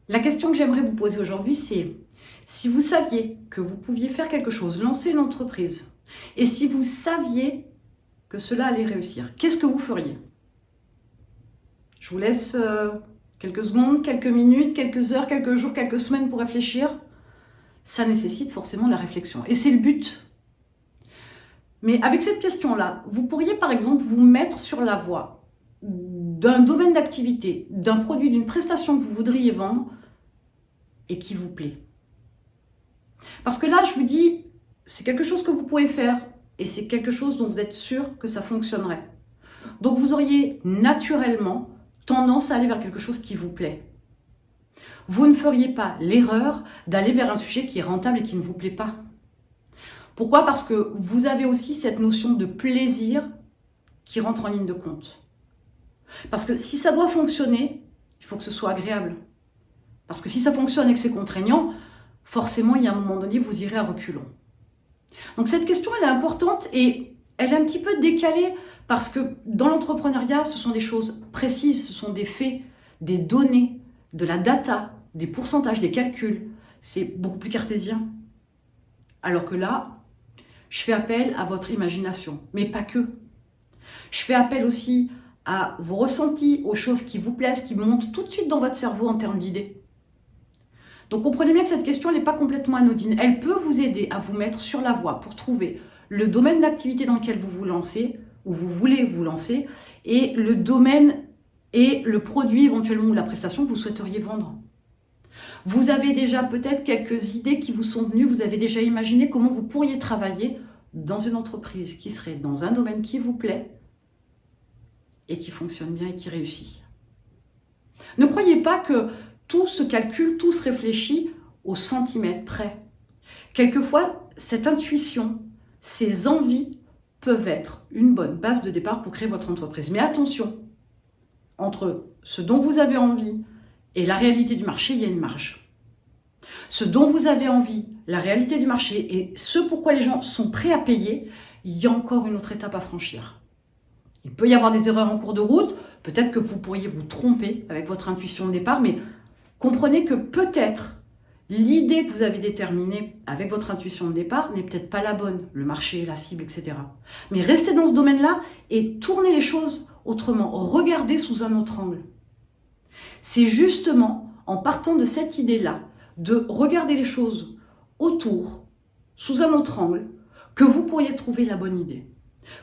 La question que j'aimerais vous poser aujourd'hui, c'est si vous saviez que vous pouviez faire quelque chose, lancer une entreprise, et si vous saviez que cela allait réussir, qu'est-ce que vous feriez? Je vous laisse quelques secondes, quelques minutes, quelques heures, quelques jours, quelques semaines pour réfléchir. Ça nécessite forcément de la réflexion. Et c'est le but. Mais avec cette question-là, vous pourriez par exemple vous mettre sur la voie d'un domaine d'activité, d'un produit, d'une prestation que vous voudriez vendre et qui vous plaît. Parce que là, je vous dis, c'est quelque chose que vous pouvez faire et c'est quelque chose dont vous êtes sûr que ça fonctionnerait. Donc vous auriez naturellement tendance à aller vers quelque chose qui vous plaît. Vous ne feriez pas l'erreur d'aller vers un sujet qui est rentable et qui ne vous plaît pas. Pourquoi? Parce que vous avez aussi cette notion de plaisir qui rentre en ligne de compte. Parce que si ça doit fonctionner, il faut que ce soit agréable. Parce que si ça fonctionne et que c'est contraignant, forcément, il y a un moment donné, vous irez à reculons. Donc cette question, elle est importante et elle est un petit peu décalée parce que dans l'entrepreneuriat, ce sont des choses précises, ce sont des faits, des données, de la data, des pourcentages, des calculs. C'est beaucoup plus cartésien. Alors que là, je fais appel à votre imagination, mais pas que. Je fais appel aussi à vos ressentis, aux choses qui vous plaisent, qui montent tout de suite dans votre cerveau en termes d'idées. Donc comprenez bien que cette question n'est pas complètement anodine. Elle peut vous aider à vous mettre sur la voie pour trouver le domaine d'activité dans lequel vous vous lancez, ou vous voulez vous lancer, et le domaine et le produit éventuellement ou la prestation que vous souhaiteriez vendre. Vous avez déjà peut-être quelques idées qui vous sont venues, vous avez déjà imaginé comment vous pourriez travailler dans une entreprise qui serait dans un domaine qui vous plaît et qui fonctionne bien et qui réussit. Ne croyez pas que tout se calcule, tout se réfléchit au centimètre près. Quelquefois, cette intuition, ces envies peuvent être une bonne base de départ pour créer votre entreprise. Mais attention, entre ce dont vous avez envie et la réalité du marché, il y a une marge. Ce dont vous avez envie, la réalité du marché et ce pourquoi les gens sont prêts à payer, il y a encore une autre étape à franchir. Il peut y avoir des erreurs en cours de route, peut-être que vous pourriez vous tromper avec votre intuition de départ, mais comprenez que peut-être l'idée que vous avez déterminée avec votre intuition de départ n'est peut-être pas la bonne, le marché, la cible, etc. Mais restez dans ce domaine-là et tournez les choses autrement, regardez sous un autre angle. C'est justement en partant de cette idée-là, de regarder les choses autour, sous un autre angle, que vous pourriez trouver la bonne idée,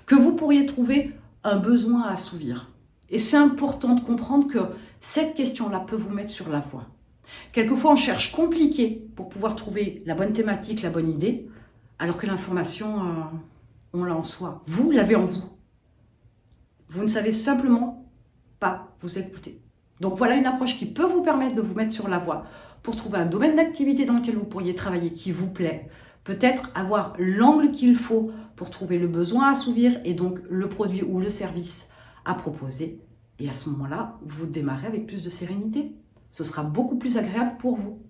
que vous pourriez trouver un besoin à assouvir. Et c'est important de comprendre que cette question-là peut vous mettre sur la voie. Quelquefois, on cherche compliqué pour pouvoir trouver la bonne thématique, la bonne idée, alors que l'information, on l'a en soi. Vous l'avez en vous. Vous ne savez simplement pas vous écouter. Donc voilà une approche qui peut vous permettre de vous mettre sur la voie pour trouver un domaine d'activité dans lequel vous pourriez travailler qui vous plaît, peut-être avoir l'angle qu'il faut pour trouver le besoin à assouvir et donc le produit ou le service à proposer. Et à ce moment-là, vous démarrez avec plus de sérénité. Ce sera beaucoup plus agréable pour vous.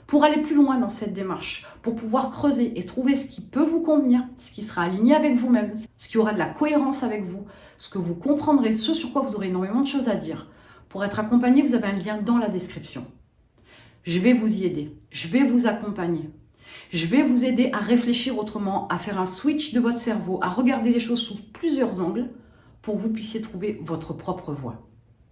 Pour aller plus loin dans cette démarche, pour pouvoir creuser et trouver ce qui peut vous convenir, ce qui sera aligné avec vous-même, ce qui aura de la cohérence avec vous, ce que vous comprendrez, ce sur quoi vous aurez énormément de choses à dire. Pour être accompagné, vous avez un lien dans la description. Je vais vous y aider, je vais vous accompagner. Je vais vous aider à réfléchir autrement, à faire un switch de votre cerveau, à regarder les choses sous plusieurs angles pour que vous puissiez trouver votre propre voie.